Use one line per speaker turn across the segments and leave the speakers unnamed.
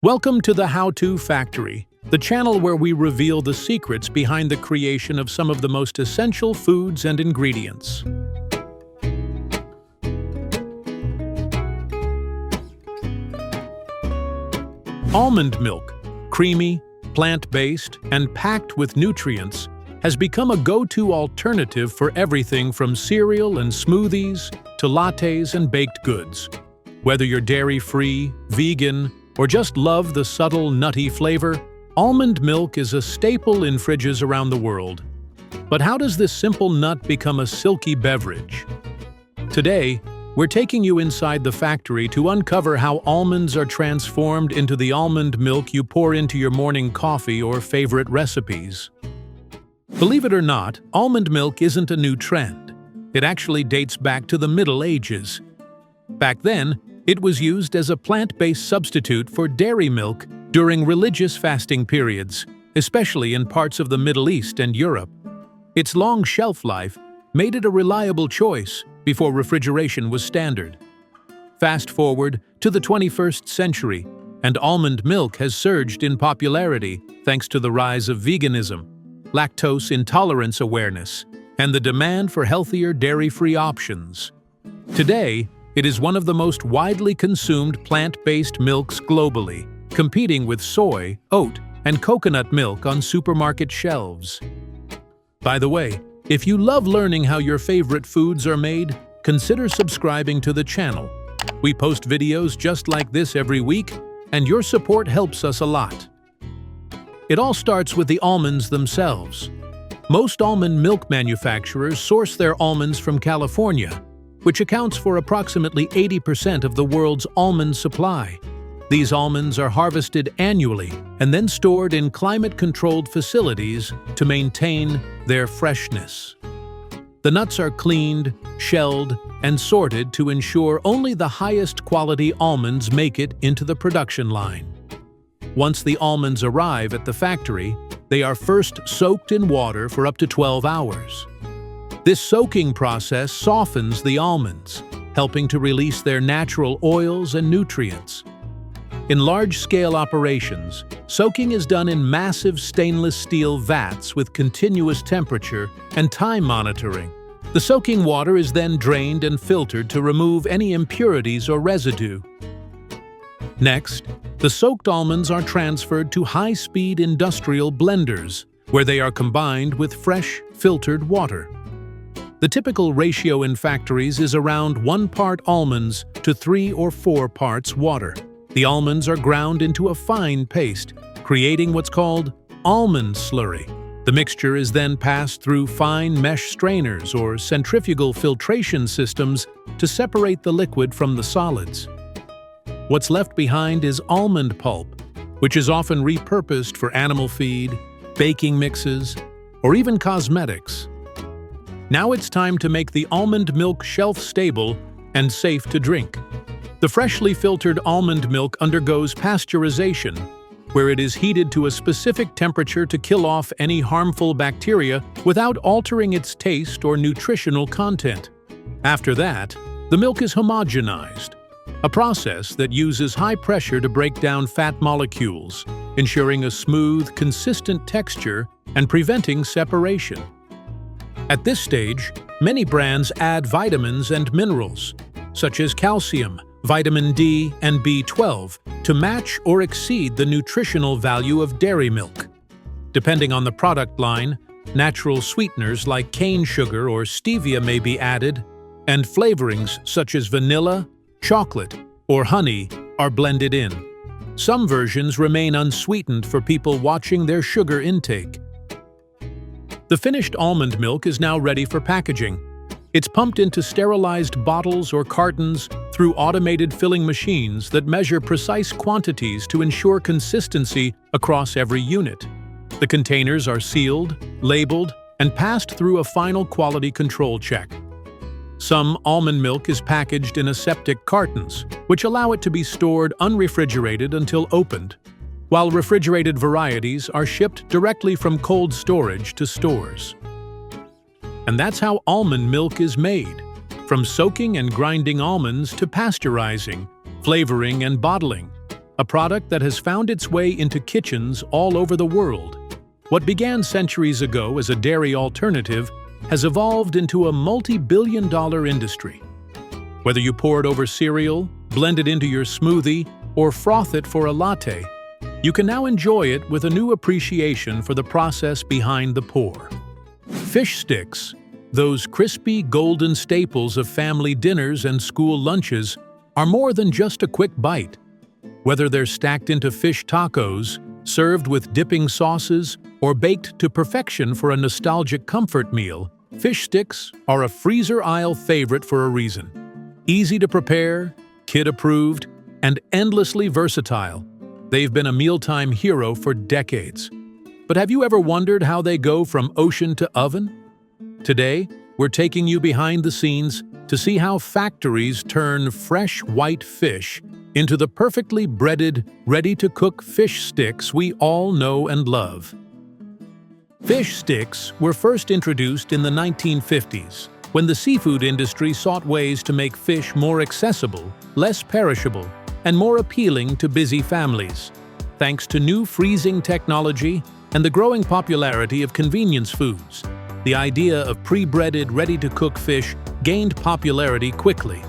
Welcome to the How-To Factory, the channel where we reveal the secrets behind the creation of some of the most essential foods and ingredients. Almond milk, creamy, plant-based, and packed with nutrients, has become a go-to alternative for everything from cereal and smoothies to lattes and baked goods. Whether you're dairy-free, vegan, or just love the subtle, nutty flavor, almond milk is a staple in fridges around the world. But how does this simple nut become a silky beverage? Today, we're taking you inside the factory to uncover how almonds are transformed into the almond milk you pour into your morning coffee or favorite recipes. Believe it or not, almond milk isn't a new trend. It actually dates back to the Middle Ages. Back then, it was used as a plant-based substitute for dairy milk during religious fasting periods, especially in parts of the Middle East and Europe. Its long shelf life made it a reliable choice before refrigeration was standard. Fast forward to the 21st century, and almond milk has surged in popularity thanks to the rise of veganism, lactose intolerance awareness, and the demand for healthier dairy-free options. Today, it is one of the most widely consumed plant-based milks globally, competing with soy, oat, and coconut milk on supermarket shelves. By the way, if you love learning how your favorite foods are made, consider subscribing to the channel. We post videos just like this every week, and your support helps us a lot. It all starts with the almonds themselves. Most almond milk manufacturers source their almonds from California, which accounts for approximately 80% of the world's almond supply. These almonds are harvested annually and then stored in climate-controlled facilities to maintain their freshness. The nuts are cleaned, shelled, and sorted to ensure only the highest quality almonds make it into the production line. Once the almonds arrive at the factory, they are first soaked in water for up to 12 hours. This soaking process softens the almonds, helping to release their natural oils and nutrients. In large-scale operations, soaking is done in massive stainless steel vats with continuous temperature and time monitoring. The soaking water is then drained and filtered to remove any impurities or residue. Next, the soaked almonds are transferred to high-speed industrial blenders, where they are combined with fresh, filtered water. The typical ratio in factories is around 1 part almonds to 3 or 4 parts water. The almonds are ground into a fine paste, creating what's called almond slurry. The mixture is then passed through fine mesh strainers or centrifugal filtration systems to separate the liquid from the solids. What's left behind is almond pulp, which is often repurposed for animal feed, baking mixes, or even cosmetics. Now it's time to make the almond milk shelf-stable and safe to drink. The freshly filtered almond milk undergoes pasteurization, where it is heated to a specific temperature to kill off any harmful bacteria without altering its taste or nutritional content. After that, the milk is homogenized, a process that uses high pressure to break down fat molecules, ensuring a smooth, consistent texture and preventing separation. At this stage, many brands add vitamins and minerals, such as calcium, vitamin D, and B12, to match or exceed the nutritional value of dairy milk. Depending on the product line, natural sweeteners like cane sugar or stevia may be added, and flavorings such as vanilla, chocolate, or honey are blended in. Some versions remain unsweetened for people watching their sugar intake. The finished almond milk is now ready for packaging. It's pumped into sterilized bottles or cartons through automated filling machines that measure precise quantities to ensure consistency across every unit. The containers are sealed, labeled, and passed through a final quality control check. Some almond milk is packaged in aseptic cartons, which allow it to be stored unrefrigerated until opened, while refrigerated varieties are shipped directly from cold storage to stores. And that's how almond milk is made, from soaking and grinding almonds to pasteurizing, flavoring, and bottling. a product that has found its way into kitchens all over the world. What began centuries ago as a dairy alternative has evolved into a multi-billion-dollar industry. Whether you pour it over cereal, blend it into your smoothie, or froth it for a latte, you can now enjoy it with a new appreciation for the process behind the pour. Fish sticks, those crispy, golden staples of family dinners and school lunches, are more than just a quick bite. Whether they're stacked into fish tacos, served with dipping sauces, or baked to perfection for a nostalgic comfort meal, fish sticks are a freezer aisle favorite for a reason. Easy to prepare, kid-approved, and endlessly versatile, they've been a mealtime hero for decades. But have you ever wondered how they go from ocean to oven? Today, we're taking you behind the scenes to see how factories turn fresh white fish into the perfectly breaded, ready-to-cook fish sticks we all know and love. Fish sticks were first introduced in the 1950s, when the seafood industry sought ways to make fish more accessible, less perishable, and more appealing to busy families. Thanks to new freezing technology and the growing popularity of convenience foods, the idea of pre-breaded, ready-to-cook fish gained popularity quickly.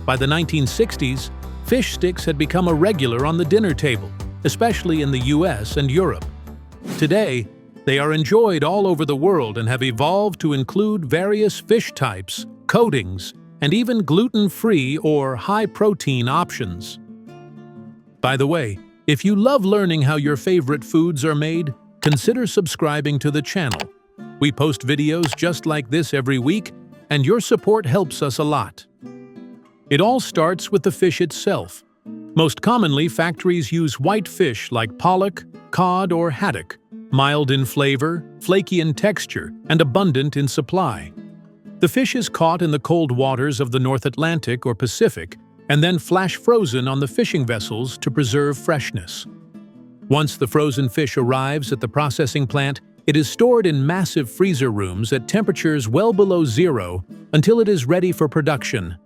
By the 1960s, fish sticks had become a regular on the dinner table, especially in the US and Europe. Today, they are enjoyed all over the world and have evolved to include various fish types, coatings, and even gluten-free or high-protein options. By the way, if you love learning how your favorite foods are made, consider subscribing to the channel. We post videos just like this every week, and your support helps us a lot. It all starts with the fish itself. Most commonly, factories use white fish like pollock, cod, or haddock, mild in flavor, flaky in texture, and abundant in supply. The fish is caught in the cold waters of the North Atlantic or Pacific and then flash frozen on the fishing vessels to preserve freshness. Once the frozen fish arrives at the processing plant, it is stored in massive freezer rooms at temperatures well below zero until it is ready for production.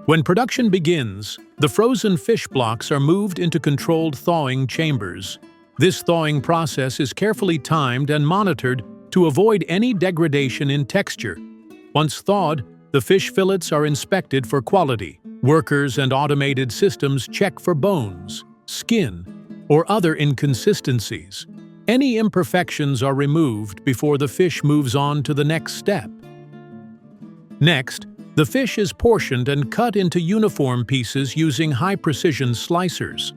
When production begins, the frozen fish blocks are moved into controlled thawing chambers. This thawing process is carefully timed and monitored to avoid any degradation in texture. Once thawed, the fish fillets are inspected for quality. Workers and automated systems check for bones, skin, or other inconsistencies. Any imperfections are removed before the fish moves on to the next step. Next, the fish is portioned and cut into uniform pieces using high-precision slicers.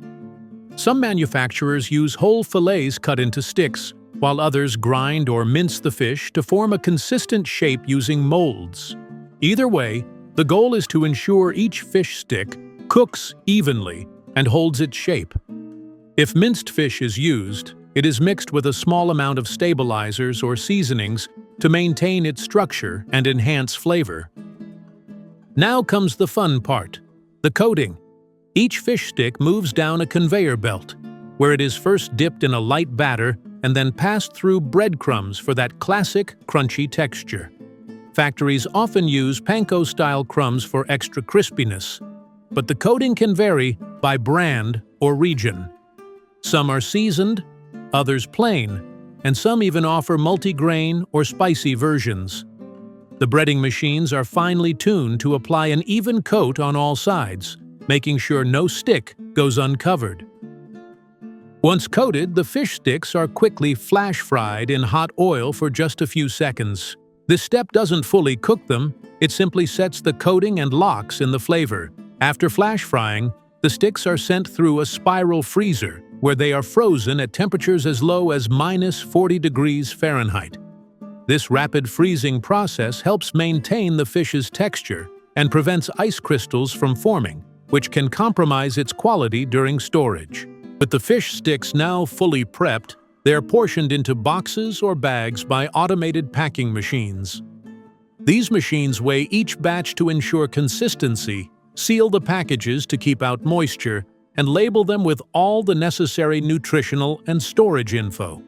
Some manufacturers use whole fillets cut into sticks, while others grind or mince the fish to form a consistent shape using molds. Either way, the goal is to ensure each fish stick cooks evenly and holds its shape. If minced fish is used, it is mixed with a small amount of stabilizers or seasonings to maintain its structure and enhance flavor. Now comes the fun part, the coating. Each fish stick moves down a conveyor belt, where it is first dipped in a light batter and then passed through breadcrumbs for that classic crunchy texture. Factories often use panko-style crumbs for extra crispiness, but the coating can vary by brand or region. Some are seasoned, others plain, and some even offer multigrain or spicy versions. The breading machines are finely tuned to apply an even coat on all sides, making sure no stick goes uncovered. Once coated, the fish sticks are quickly flash-fried in hot oil for just a few seconds. This step doesn't fully cook them, it simply sets the coating and locks in the flavor. After flash frying, the sticks are sent through a spiral freezer, where they are frozen at temperatures as low as -40 degrees Fahrenheit. This rapid freezing process helps maintain the fish's texture and prevents ice crystals from forming, which can compromise its quality during storage. With the fish sticks now fully prepped, they are portioned into boxes or bags by automated packing machines. These machines weigh each batch to ensure consistency, seal the packages to keep out moisture, and label them with all the necessary nutritional and storage info.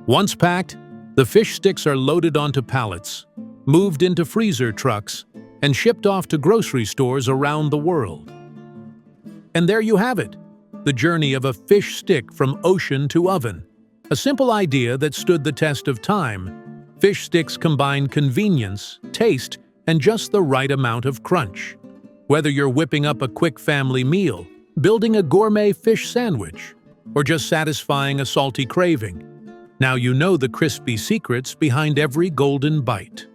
Once packed, the fish sticks are loaded onto pallets, moved into freezer trucks, and shipped off to grocery stores around the world. And there you have it, the journey of a fish stick from ocean to oven. A simple idea that stood the test of time. Fish sticks combine convenience, taste, and just the right amount of crunch. Whether you're whipping up a quick family meal, building a gourmet fish sandwich, or just satisfying a salty craving, now you know the crispy secrets behind every golden bite.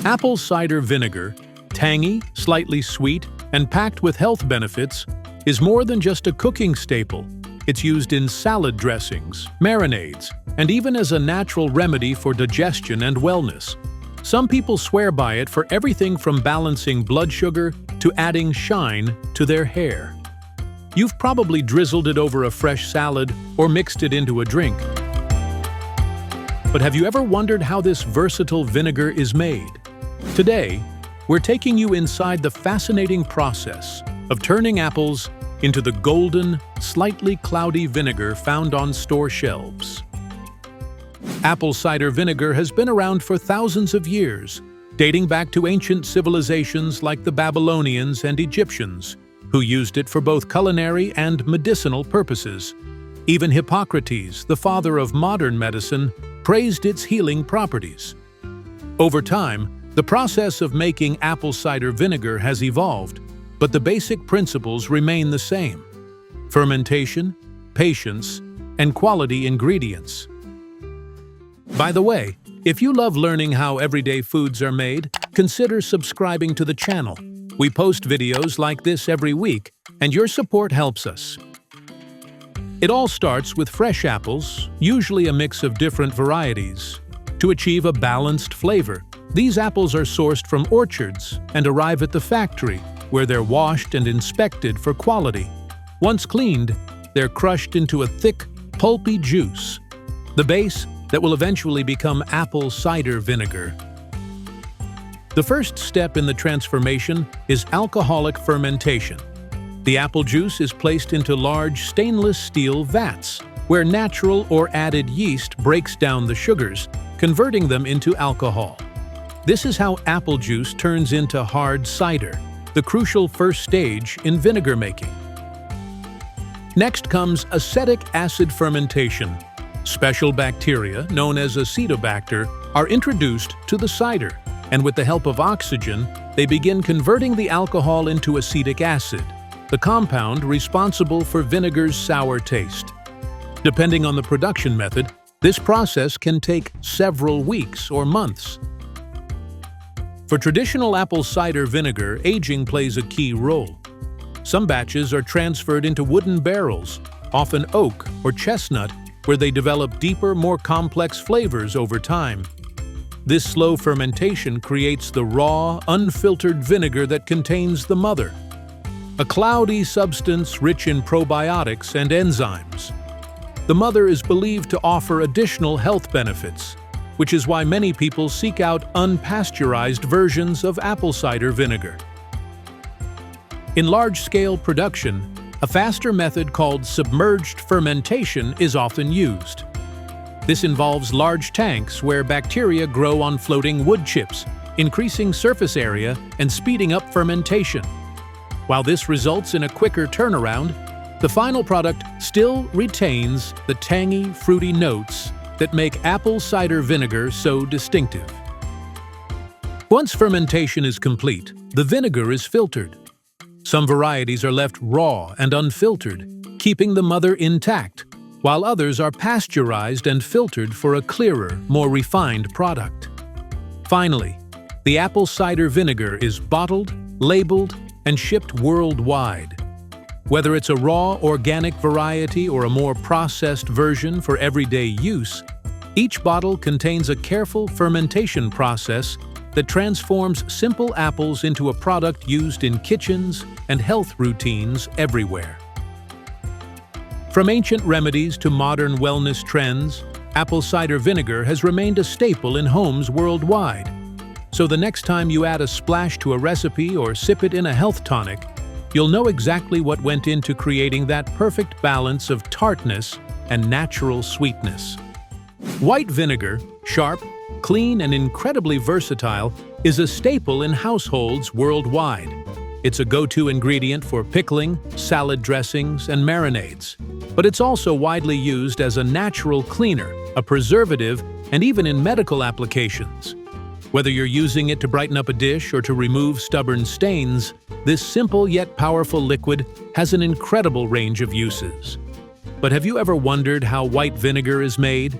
Apple cider vinegar, tangy, slightly sweet, and packed with health benefits, is more than just a cooking staple. It's used in salad dressings, marinades, and even as a natural remedy for digestion and wellness. Some people swear by it for everything from balancing blood sugar to adding shine to their hair. You've probably drizzled it over a fresh salad or mixed it into a drink. But have you ever wondered how this versatile vinegar is made? Today, we're taking you inside the fascinating process of turning apples into the golden, slightly cloudy vinegar found on store shelves. Apple cider vinegar has been around for thousands of years, dating back to ancient civilizations like the Babylonians and Egyptians, who used it for both culinary and medicinal purposes. Even Hippocrates, the father of modern medicine, praised its healing properties. Over time, the process of making apple cider vinegar has evolved, but the basic principles remain the same: fermentation, patience, and quality ingredients. By the way, if you love learning how everyday foods are made, consider subscribing to the channel. We post videos like this every week, and your support helps us. It all starts with fresh apples, usually a mix of different varieties. To achieve a balanced flavor, these apples are sourced from orchards and arrive at the factory, where they're washed and inspected for quality. Once cleaned, they're crushed into a thick, pulpy juice, the base that will eventually become apple cider vinegar. The first step in the transformation is alcoholic fermentation. The apple juice is placed into large stainless steel vats, where natural or added yeast breaks down the sugars, converting them into alcohol. This is how apple juice turns into hard cider, the crucial first stage in vinegar making. Next comes acetic acid fermentation. Special bacteria, known as acetobacter, are introduced to the cider, and with the help of oxygen, they begin converting the alcohol into acetic acid, the compound responsible for vinegar's sour taste. Depending on the production method, this process can take several weeks or months. For traditional apple cider vinegar, aging plays a key role. Some batches are transferred into wooden barrels, often oak or chestnut, where they develop deeper, more complex flavors over time. This slow fermentation creates the raw, unfiltered vinegar that contains the mother, a cloudy substance rich in probiotics and enzymes. The mother is believed to offer additional health benefits, which is why many people seek out unpasteurized versions of apple cider vinegar. In large-scale production, a faster method called submerged fermentation is often used. This involves large tanks where bacteria grow on floating wood chips, increasing surface area and speeding up fermentation. While this results in a quicker turnaround, the final product still retains the tangy, fruity notes that make apple cider vinegar so distinctive. Once fermentation is complete, the vinegar is filtered. Some varieties are left raw and unfiltered, keeping the mother intact, while others are pasteurized and filtered for a clearer, more refined product. Finally, the apple cider vinegar is bottled, labeled, and shipped worldwide. Whether it's a raw, organic variety or a more processed version for everyday use, each bottle contains a careful fermentation process that transforms simple apples into a product used in kitchens and health routines everywhere. From ancient remedies to modern wellness trends, apple cider vinegar has remained a staple in homes worldwide. So the next time you add a splash to a recipe or sip it in a health tonic, you'll know exactly what went into creating that perfect balance of tartness and natural sweetness. White vinegar, sharp, clean, and incredibly versatile, is a staple in households worldwide. It's a go-to ingredient for pickling, salad dressings, and marinades. But it's also widely used as a natural cleaner, a preservative, and even in medical applications. Whether you're using it to brighten up a dish or to remove stubborn stains, this simple yet powerful liquid has an incredible range of uses. But have you ever wondered how white vinegar is made?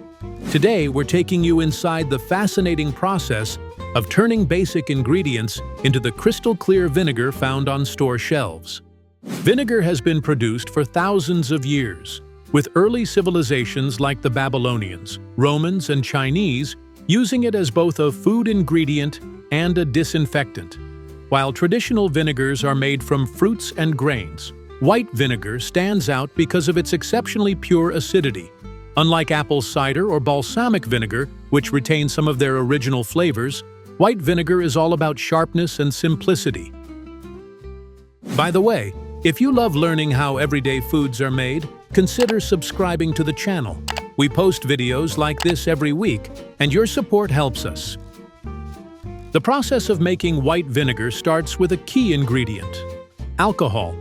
Today, we're taking you inside the fascinating process of turning basic ingredients into the crystal-clear vinegar found on store shelves. Vinegar has been produced for thousands of years, with early civilizations like the Babylonians, Romans, and Chinese using it as both a food ingredient and a disinfectant. While traditional vinegars are made from fruits and grains, white vinegar stands out because of its exceptionally pure acidity. Unlike apple cider or balsamic vinegar, which retain some of their original flavors, white vinegar is all about sharpness and simplicity. By the way, if you love learning how everyday foods are made, consider subscribing to the channel. We post videos like this every week, and your support helps us. The process of making white vinegar starts with a key ingredient: alcohol.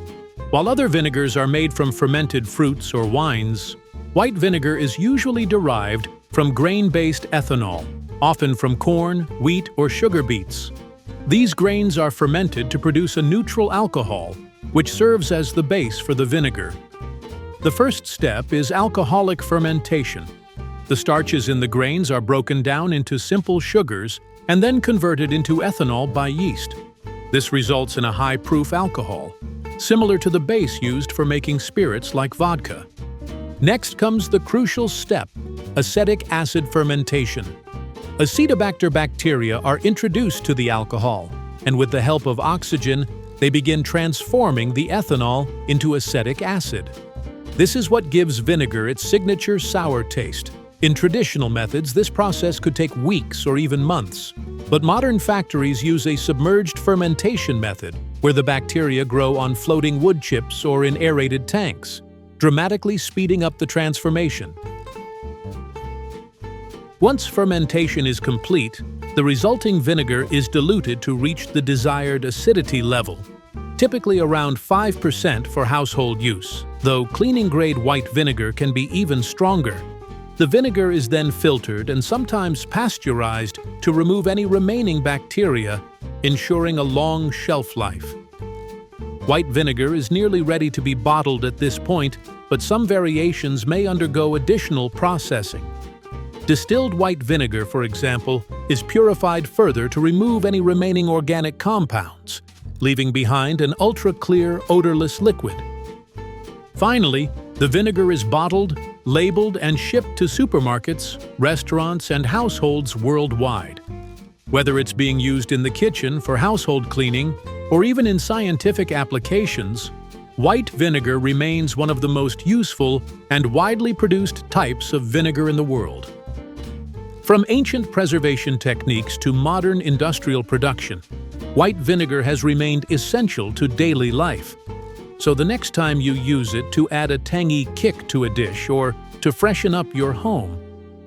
While other vinegars are made from fermented fruits or wines, white vinegar is usually derived from grain-based ethanol, often from corn, wheat, or sugar beets. These grains are fermented to produce a neutral alcohol, which serves as the base for the vinegar. The first step is alcoholic fermentation. The starches in the grains are broken down into simple sugars and then converted into ethanol by yeast. This results in a high-proof alcohol, similar to the base used for making spirits like vodka. Next comes the crucial step: acetic acid fermentation. Acetobacter bacteria are introduced to the alcohol, and with the help of oxygen, they begin transforming the ethanol into acetic acid. This is what gives vinegar its signature sour taste. In traditional methods, this process could take weeks or even months. But modern factories use a submerged fermentation method, where the bacteria grow on floating wood chips or in aerated tanks, dramatically speeding up the transformation. Once fermentation is complete, the resulting vinegar is diluted to reach the desired acidity level, typically around 5% for household use, though cleaning-grade white vinegar can be even stronger. The vinegar is then filtered and sometimes pasteurized to remove any remaining bacteria, ensuring a long shelf life. White vinegar is nearly ready to be bottled at this point, but some variations may undergo additional processing. Distilled white vinegar, for example, is purified further to remove any remaining organic compounds, leaving behind an ultra-clear, odorless liquid. Finally, the vinegar is bottled, labeled, and shipped to supermarkets, restaurants, and households worldwide. Whether it's being used in the kitchen for household cleaning or even in scientific applications, white vinegar remains one of the most useful and widely produced types of vinegar in the world. From ancient preservation techniques to modern industrial production, white vinegar has remained essential to daily life. So the next time you use it to add a tangy kick to a dish or to freshen up your home,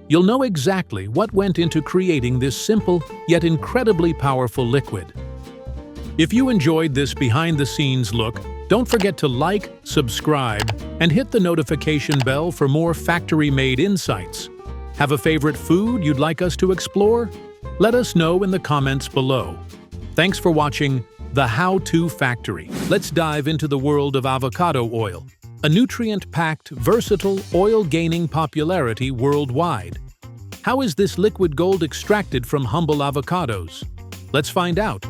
you'll know exactly what went into creating this simple yet incredibly powerful liquid. If you enjoyed this behind-the-scenes look, don't forget to like, subscribe, and hit the notification bell for more factory-made insights. Have a favorite food you'd like us to explore? Let us know in the comments below. Thanks for watching The How-To Factory. Let's dive into the world of avocado oil, a nutrient-packed, versatile oil gaining popularity worldwide. How is this liquid gold extracted from humble avocados? Let's find out.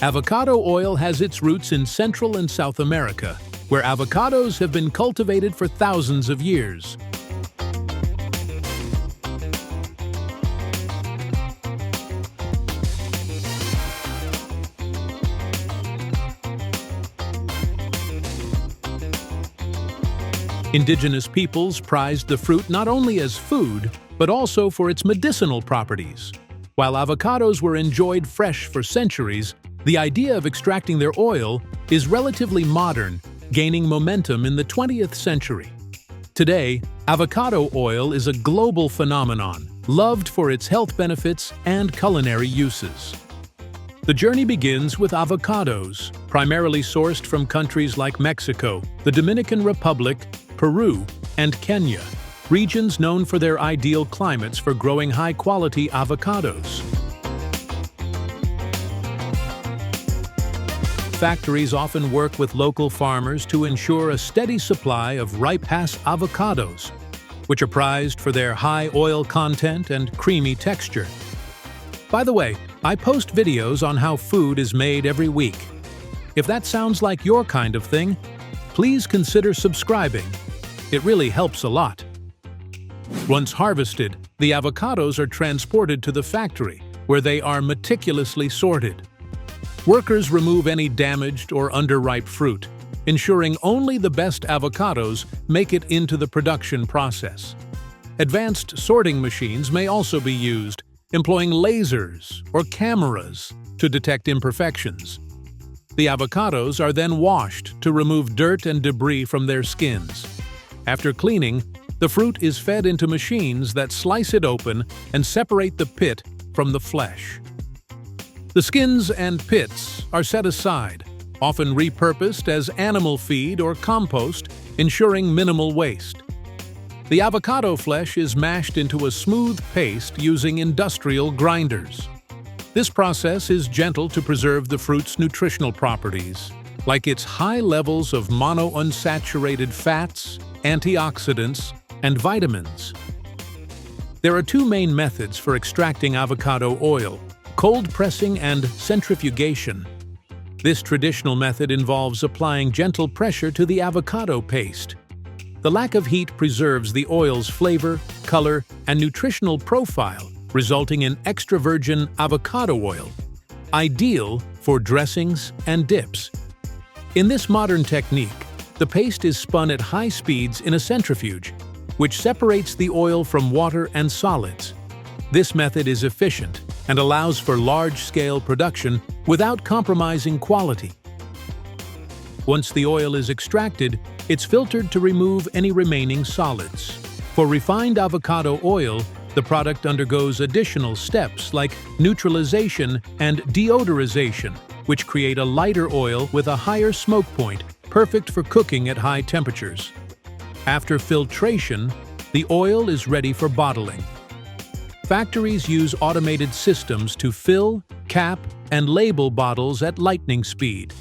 Avocado oil has its roots in Central and South America, where avocados have been cultivated for thousands of years. Indigenous peoples prized the fruit not only as food, but also for its medicinal properties. While avocados were enjoyed fresh for centuries, the idea of extracting their oil is relatively modern, gaining momentum in the 20th century. Today, avocado oil is a global phenomenon, loved for its health benefits and culinary uses. The journey begins with avocados, primarily sourced from countries like Mexico, the Dominican Republic, Peru, and Kenya, regions known for their ideal climates for growing high-quality avocados. Factories often work with local farmers to ensure a steady supply of ripe avocados, which are prized for their high oil content and creamy texture. By the way, I post videos on how food is made every week. If that sounds like your kind of thing, please consider subscribing. It really helps a lot. Once harvested, the avocados are transported to the factory, where they are meticulously sorted. Workers remove any damaged or underripe fruit, ensuring only the best avocados make it into the production process. Advanced sorting machines may also be used, employing lasers or cameras to detect imperfections. The avocados are then washed to remove dirt and debris from their skins. After cleaning, the fruit is fed into machines that slice it open and separate the pit from the flesh. The skins and pits are set aside, often repurposed as animal feed or compost, ensuring minimal waste. The avocado flesh is mashed into a smooth paste using industrial grinders. This process is gentle to preserve the fruit's nutritional properties, like its high levels of monounsaturated fats, antioxidants, and vitamins. There are two main methods for extracting avocado oil: cold pressing and centrifugation. This traditional method involves applying gentle pressure to the avocado paste. The lack of heat preserves the oil's flavor, color, and nutritional profile, resulting in extra virgin avocado oil, ideal for dressings and dips. In this modern technique, the paste is spun at high speeds in a centrifuge, which separates the oil from water and solids. This method is efficient and allows for large-scale production without compromising quality. Once the oil is extracted, it's filtered to remove any remaining solids. For refined avocado oil, the product undergoes additional steps like neutralization and deodorization, which create a lighter oil with a higher smoke point, perfect for cooking at high temperatures. After filtration, the oil is ready for bottling. Factories use automated systems to fill, cap, and label bottles at lightning speed.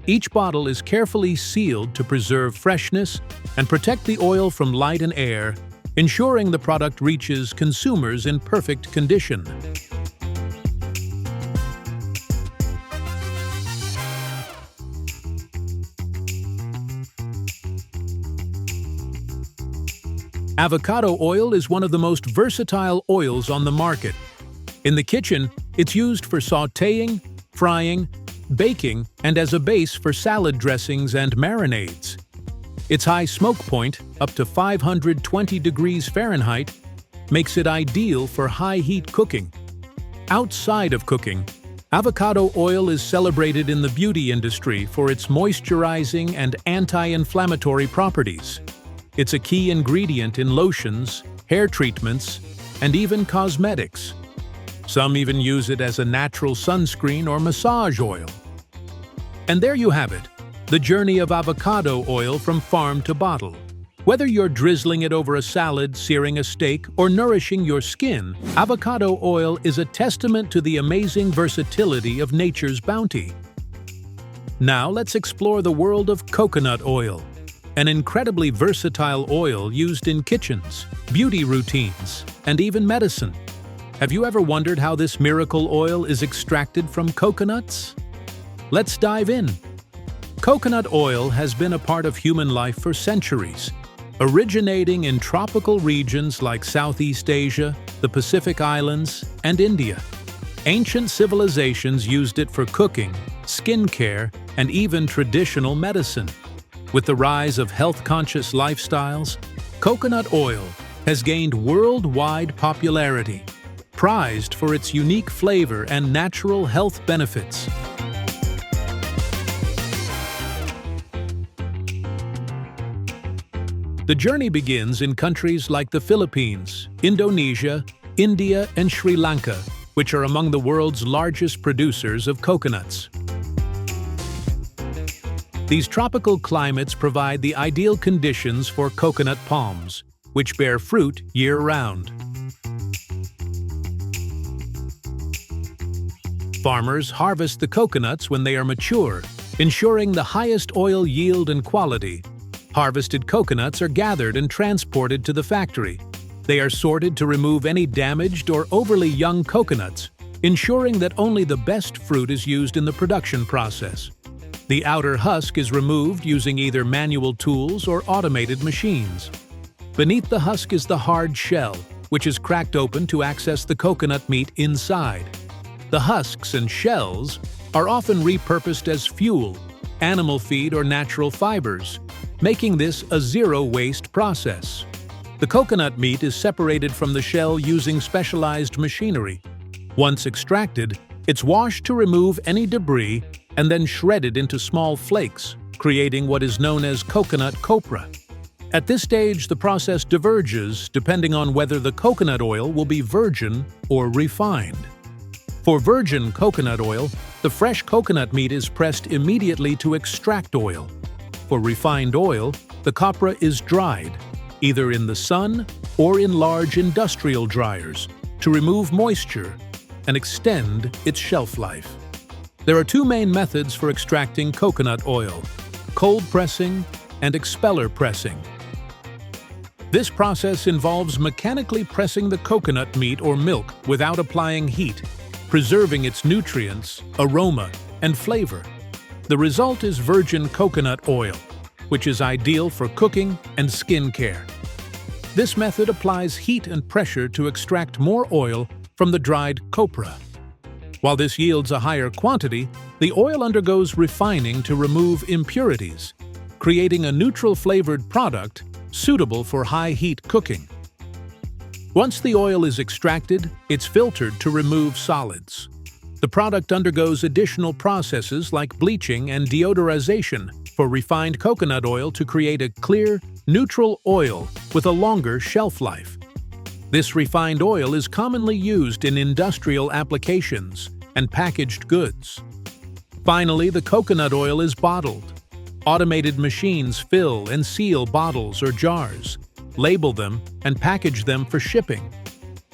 Each bottle is carefully sealed to preserve freshness and protect the oil from light and air, ensuring the product reaches consumers in perfect condition. Avocado oil is one of the most versatile oils on the market. In the kitchen, it's used for sautéing, frying, baking, and as a base for salad dressings and marinades. Its high smoke point, up to 520 degrees Fahrenheit, makes it ideal for high-heat cooking. Outside of cooking, avocado oil is celebrated in the beauty industry for its moisturizing and anti-inflammatory properties. It's a key ingredient in lotions, hair treatments, and even cosmetics. Some even use it as a natural sunscreen or massage oil. And there you have it, the journey of avocado oil from farm to bottle. Whether you're drizzling it over a salad, searing a steak, or nourishing your skin, avocado oil is a testament to the amazing versatility of nature's bounty. Now let's explore the world of coconut oil, an incredibly versatile oil used in kitchens, beauty routines, and even medicine. Have you ever wondered how this miracle oil is extracted from coconuts? Let's dive in. Coconut oil has been a part of human life for centuries, originating in tropical regions like Southeast Asia, the Pacific Islands, and India. Ancient civilizations used it for cooking, skincare, and even traditional medicine. With the rise of health-conscious lifestyles, coconut oil has gained worldwide popularity, prized for its unique flavor and natural health benefits. The journey begins in countries like the Philippines, Indonesia, India and Sri Lanka, which are among the world's largest producers of coconuts. These tropical climates provide the ideal conditions for coconut palms, which bear fruit year-round. Farmers harvest the coconuts when they are mature, ensuring the highest oil yield and quality. Harvested coconuts are gathered and transported to the factory. They are sorted to remove any damaged or overly young coconuts, ensuring that only the best fruit is used in the production process. The outer husk is removed using either manual tools or automated machines. Beneath the husk is the hard shell, which is cracked open to access the coconut meat inside. The husks and shells are often repurposed as fuel, animal feed, or natural fibers, making this a zero-waste process. The coconut meat is separated from the shell using specialized machinery. Once extracted, it's washed to remove any debris and then shredded into small flakes, creating what is known as coconut copra. At this stage, the process diverges depending on whether the coconut oil will be virgin or refined. For virgin coconut oil, the fresh coconut meat is pressed immediately to extract oil. For refined oil, the copra is dried, either in the sun or in large industrial dryers, to remove moisture and extend its shelf life. There are two main methods for extracting coconut oil: cold pressing and expeller pressing. This process involves mechanically pressing the coconut meat or milk without applying heat, preserving its nutrients, aroma, and flavor. The result is virgin coconut oil, which is ideal for cooking and skin care. This method applies heat and pressure to extract more oil from the dried copra. While this yields a higher quantity, the oil undergoes refining to remove impurities, creating a neutral-flavored product suitable for high-heat cooking. Once the oil is extracted, it's filtered to remove solids. The product undergoes additional processes like bleaching and deodorization for refined coconut oil to create a clear, neutral oil with a longer shelf life. This refined oil is commonly used in industrial applications and packaged goods. Finally, the coconut oil is bottled. Automated machines fill and seal bottles or jars, label them, and package them for shipping.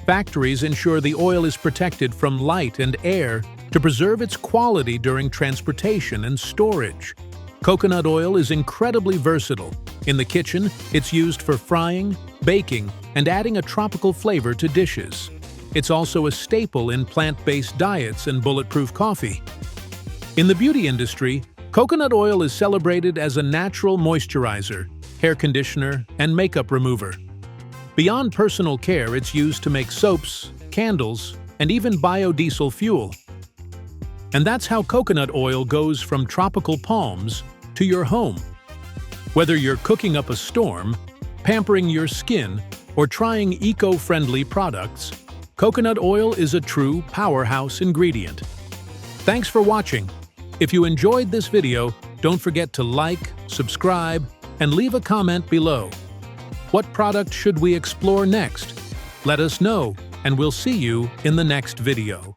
Factories ensure the oil is protected from light and air to preserve its quality during transportation and storage. Coconut oil is incredibly versatile. In the kitchen, it's used for frying, baking, and adding a tropical flavor to dishes. It's also a staple in plant-based diets and bulletproof coffee. In the beauty industry, coconut oil is celebrated as a natural moisturizer, hair conditioner, and makeup remover. Beyond personal care, it's used to make soaps, candles, and even biodiesel fuel. And that's how coconut oil goes from tropical palms to your home. Whether you're cooking up a storm, pampering your skin, or trying eco-friendly products, coconut oil is a true powerhouse ingredient. Thanks for watching. If you enjoyed this video, don't forget to like, subscribe, and leave a comment below. What product should we explore next? Let us know, and we'll see you in the next video.